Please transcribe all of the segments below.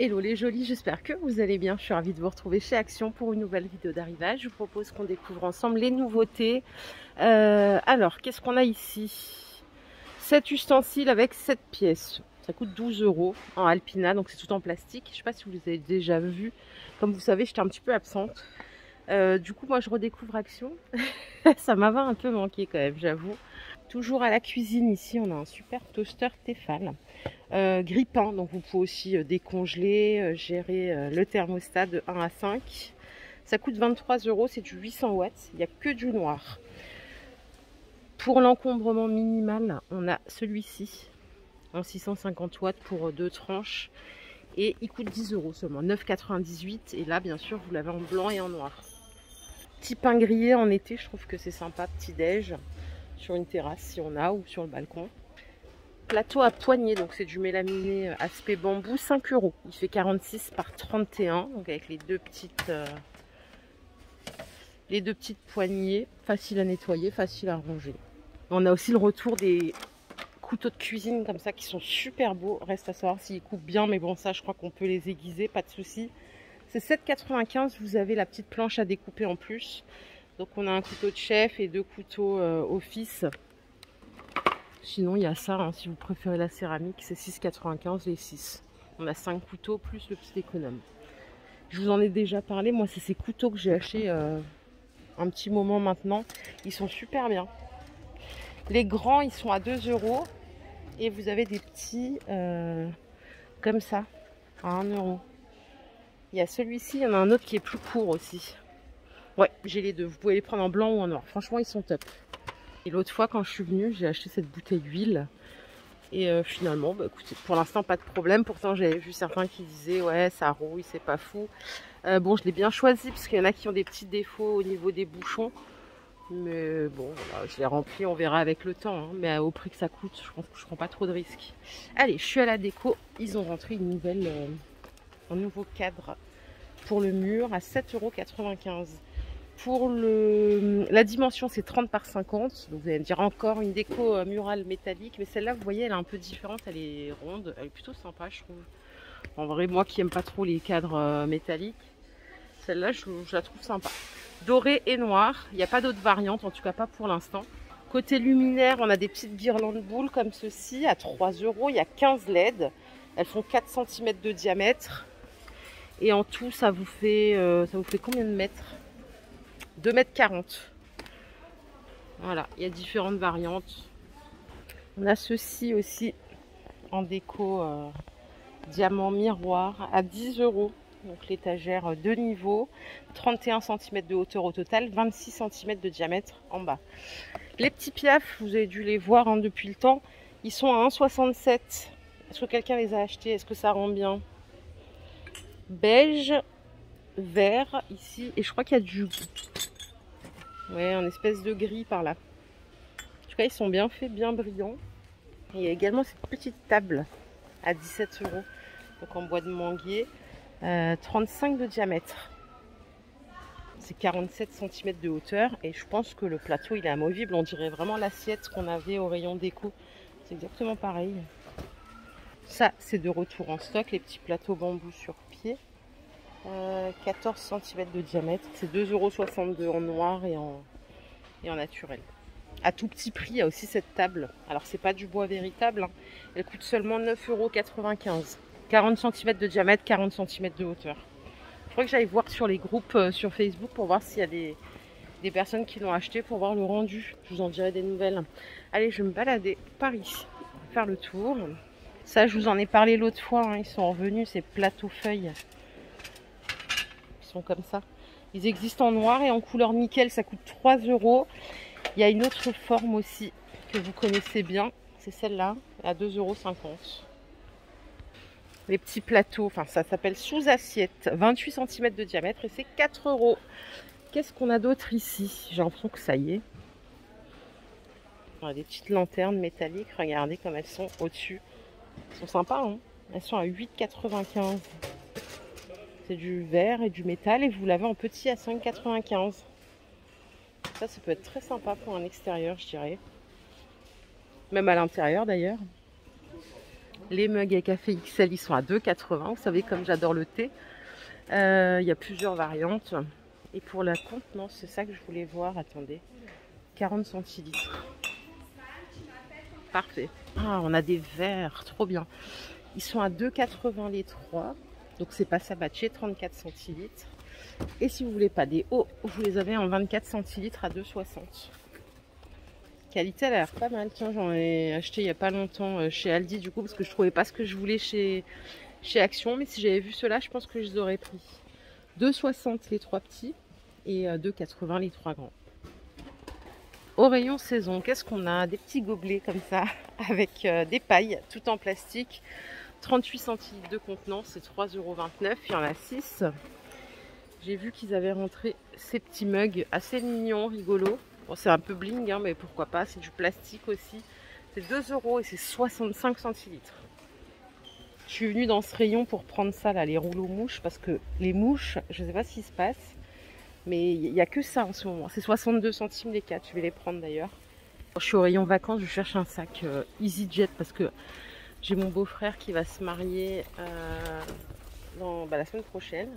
Hello les jolis, j'espère que vous allez bien. Je suis ravie de vous retrouver chez Action pour une nouvelle vidéo d'arrivage. Je vous propose qu'on découvre ensemble les nouveautés. Alors, qu'est-ce qu'on a ici? 7 ustensiles avec 7 pièces. Ça coûte 12 € en Alpina, donc c'est tout en plastique. Je ne sais pas si vous les avez déjà vus. Comme vous savez, j'étais un petit peu absente. Du coup, moi, je redécouvre Action. Ça m'avait un peu manqué quand même, j'avoue. Toujours à la cuisine, ici, on a un super toaster Tefal. Grippin, donc vous pouvez aussi décongeler, gérer le thermostat de 1 à 5. Ça coûte 23 €, c'est du 800 watts, il n'y a que du noir. Pour l'encombrement minimal, on a celui-ci en 650 watts pour 2 tranches et il coûte 10 € seulement, 9,98 €. Et là, bien sûr, vous l'avez en blanc et en noir. Petit pain grillé en été, je trouve que c'est sympa, petit déj sur une terrasse si on a ou sur le balcon. Plateau à poignée, donc c'est du mélaminé aspect bambou, 5 €. Il fait 46 par 31, donc avec les deux petites poignées, facile à nettoyer, facile à ranger. On a aussi le retour des couteaux de cuisine comme ça qui sont super beaux. Reste à savoir s'ils coupent bien, mais bon, ça je crois qu'on peut les aiguiser, pas de souci. C'est 7,95 €, vous avez la petite planche à découper en plus. Donc on a un couteau de chef et deux couteaux office. Sinon, il y a ça, hein, si vous préférez la céramique, c'est 6,95 € les 6. On a 5 couteaux plus le petit économe. Je vous en ai déjà parlé, moi c'est ces couteaux que j'ai achetés un petit moment maintenant. Ils sont super bien. Les grands, ils sont à 2 € et vous avez des petits comme ça, à 1 €. Il y a celui-ci, il y en a un autre qui est plus court aussi. Ouais, j'ai les deux, vous pouvez les prendre en blanc ou en noir. Franchement, ils sont top. Et l'autre fois, quand je suis venue, j'ai acheté cette bouteille d'huile. Et finalement, bah, écoutez, pour l'instant, pas de problème. Pourtant, j'avais vu certains qui disaient, ouais, ça rouille, c'est pas fou. Bon, je l'ai bien choisi parce qu'il y en a qui ont des petits défauts au niveau des bouchons. Mais bon, voilà, je l'ai rempli, on verra avec le temps. Hein. Mais au prix que ça coûte, je pense que je prends pas trop de risques. Allez, je suis à la déco. Ils ont rentré un nouveau cadre pour le mur à 7,95 €. Pour la dimension, c'est 30 par 50. Donc vous allez me dire encore une déco murale métallique. Mais celle-là, vous voyez, elle est un peu différente. Elle est ronde. Elle est plutôt sympa, je trouve. En vrai, moi qui aime pas trop les cadres métalliques, celle-là, je la trouve sympa. Doré et noir. Il n'y a pas d'autres variantes, en tout cas pas pour l'instant. Côté luminaire, on a des petites guirlandes boules comme ceci à 3 €. Il y a 15 LED. Elles font 4 cm de diamètre. Et en tout, ça vous fait combien de mètres? 2,40 m. Voilà, il y a différentes variantes. On a ceci aussi en déco diamant miroir à 10 €. Donc l'étagère 2 niveaux, 31 cm de hauteur au total, 26 cm de diamètre en bas. Les petits piafs, vous avez dû les voir depuis le temps, ils sont à 1,67 €. Est-ce que quelqu'un les a achetés? Est-ce que ça rend bien? Beige, vert ici, et je crois qu'il y a du... Ouais, un espèce de gris par là. En tout cas, ils sont bien faits, bien brillants. Et il y a également cette petite table à 17 €. Donc en bois de manguier. 35 de diamètre. C'est 47 cm de hauteur. Et je pense que le plateau, il est amovible. On dirait vraiment l'assiette qu'on avait au rayon déco. C'est exactement pareil. Ça, c'est de retour en stock. Les petits plateaux bambou sur pied. 14 cm de diamètre. C'est 2,62 € en noir et en naturel. À tout petit prix, il y a aussi cette table. Alors, c'est pas du bois véritable. Hein. Elle coûte seulement 9,95 €. 40 cm de diamètre, 40 cm de hauteur. Il faudrait que j'aille voir sur les groupes sur Facebook pour voir s'il y a des personnes qui l'ont acheté pour voir le rendu. Je vous en dirai des nouvelles. Allez, je vais me balader par ici, faire le tour. Ça, je vous en ai parlé l'autre fois. Hein. Ils sont revenus, ces plateaux feuilles. Ils sont comme ça. Ils existent en noir et en couleur nickel. Ça coûte 3 €. Il y a une autre forme aussi que vous connaissez bien. C'est celle-là, à 2,50 €. Les petits plateaux, enfin ça s'appelle sous-assiette, 28 cm de diamètre et c'est 4 €. Qu'est-ce qu'on a d'autre ici? J'ai l'impression que ça y est. On a des petites lanternes métalliques, regardez comme elles sont au-dessus. Elles sont sympas, hein? Elles sont à 8,95 €. C'est du verre et du métal et vous l'avez en petit à 5,95 €. Ça peut être très sympa pour un extérieur, je dirais. Même à l'intérieur d'ailleurs. Les mugs à café XL, ils sont à 2,80. Vous savez, comme j'adore le thé. Il y a plusieurs variantes. Et pour la contenance, c'est ça que je voulais voir. Attendez. 40 centilitres. Parfait. Ah, on a des verres. Trop bien. Ils sont à 2,80 les 3. Donc, c'est pas sabatché. 34 centilitres. Et si vous voulez pas des hauts, vous les avez en 24 centilitres à 2,60. Qualité, elle a l'air pas mal. Tiens, j'en ai acheté il n'y a pas longtemps chez Aldi du coup, parce que je trouvais pas ce que je voulais chez Action. Mais si j'avais vu cela, je pense que je les aurais pris. 2,60 les 3 petits et 2,80 les 3 grands. Au rayon saison, qu'est-ce qu'on a? Des petits gobelets comme ça, avec des pailles, tout en plastique. 38 centilitres de contenance, c'est 3,29 €. Il y en a 6. J'ai vu qu'ils avaient rentré ces petits mugs assez mignons, rigolos. Bon, c'est un peu bling, hein, mais pourquoi pas. C'est du plastique aussi. C'est 2 € et c'est 65 centilitres. Je suis venue dans ce rayon pour prendre ça, là, les rouleaux mouches, parce que les mouches, je ne sais pas ce qui se passe, mais il n'y a que ça en ce moment. C'est 62 centimes les 4, je vais les prendre d'ailleurs. Je suis au rayon vacances, je cherche un sac EasyJet parce que j'ai mon beau-frère qui va se marier la semaine prochaine.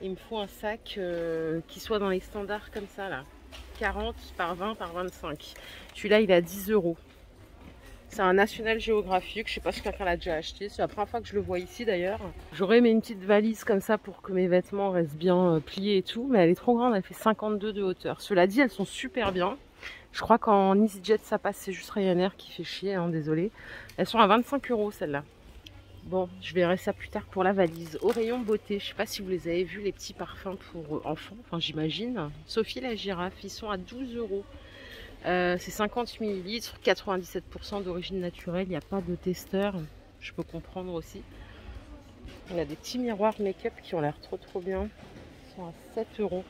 Il me faut un sac qui soit dans les standards comme ça, là. 40 par 20 par 25. Celui-là, il est à 10 €. C'est un National Geographic. Je sais pas si quelqu'un l'a déjà acheté. C'est la première fois que je le vois ici d'ailleurs. J'aurais aimé une petite valise comme ça pour que mes vêtements restent bien pliés et tout. Mais elle est trop grande. Elle fait 52 de hauteur. Cela dit, elles sont super bien. Je crois qu'en EasyJet, ça passe. C'est juste Ryanair qui fait chier. Hein, désolé. Elles sont à 25 € celles-là. Bon, je verrai ça plus tard pour la valise. Au rayon beauté, je sais pas si vous les avez vus, les petits parfums pour enfants, enfin j'imagine. Sophie la girafe, ils sont à 12 €. C'est 50 ml, 97% d'origine naturelle, il n'y a pas de testeur, je peux comprendre aussi. On a des petits miroirs make-up qui ont l'air trop bien. Ils sont à 7 €.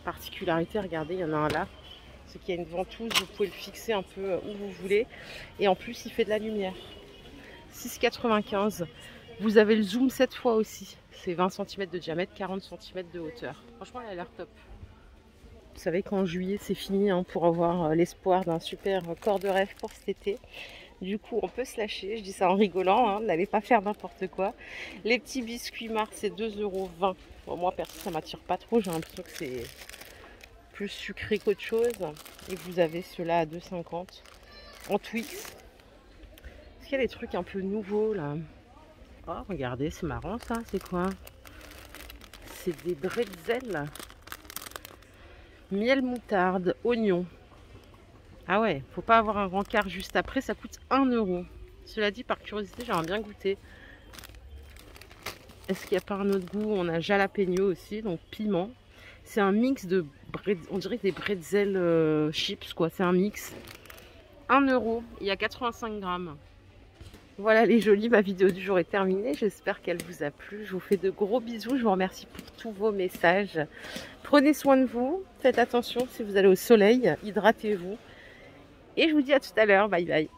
Particularité, regardez, il y en a un là. C'est qu'il y a une ventouse, vous pouvez le fixer un peu où vous voulez. Et en plus, il fait de la lumière. 6,95 €. Vous avez le zoom cette fois aussi. C'est 20 cm de diamètre, 40 cm de hauteur. Franchement, elle a l'air top. Vous savez qu'en juillet, c'est fini hein, pour avoir l'espoir d'un super corps de rêve pour cet été. Du coup, on peut se lâcher. Je dis ça en rigolant. Hein, n'allez pas faire n'importe quoi. Les petits biscuits Mars, c'est 2,20 €. Bon, moi, perso, ça m'attire pas trop. J'ai l'impression que c'est plus sucré qu'autre chose. Et vous avez ceux-là à 2,50 € en Twix. Il y a des trucs un peu nouveaux là. Oh, regardez, c'est marrant ça. C'est quoi? C'est des bretzels. Miel moutarde, oignon. Ah ouais, faut pas avoir un rencard juste après, ça coûte 1 €. Cela dit, par curiosité, j'aimerais bien goûter. Est-ce qu'il n'y a pas un autre goût? On a jalapeno aussi, donc piment. C'est un mix de on dirait des bretzels chips quoi, c'est un mix. 1 €, il y a 85 grammes. Voilà les jolis, ma vidéo du jour est terminée. J'espère qu'elle vous a plu. Je vous fais de gros bisous. Je vous remercie pour tous vos messages. Prenez soin de vous. Faites attention si vous allez au soleil. Hydratez-vous. Et je vous dis à tout à l'heure. Bye bye.